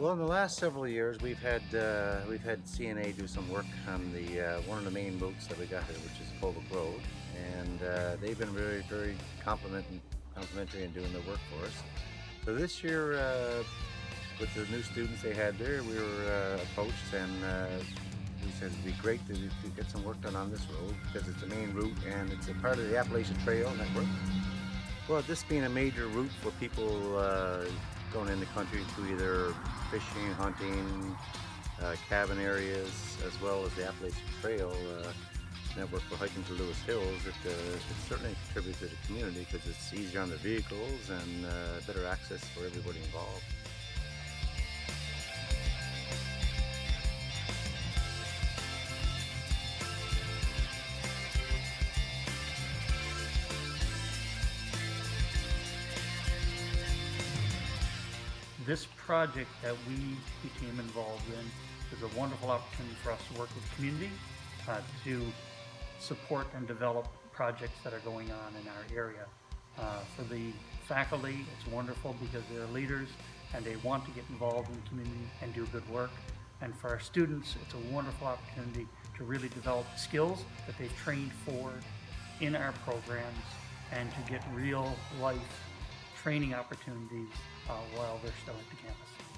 Well, in the last several years, we've had CNA do some work on the one of the main routes that we got here, which is Cold Brook Road, and they've been very complimentary in doing the work for us. So this year, with the new students they had there, we were approached and we said it'd be great to get some work done on this road because it's the main route and it's a part of the Appalachian Trail network. Well, this being a major route for people going in the country to either fishing, hunting, cabin areas, as well as the Appalachian Trail network for hiking to Lewis Hills, it certainly contributes to the community because it's easier on the vehicles and better access for everybody involved. This project that we became involved in is a wonderful opportunity for us to work with the community to support and develop projects that are going on in our area. For the faculty, it's wonderful because they're leaders and they want to get involved in the community and do good work. And for our students, it's a wonderful opportunity to really develop skills that they've trained for in our programs and to get real life training opportunities while they're still at the campus.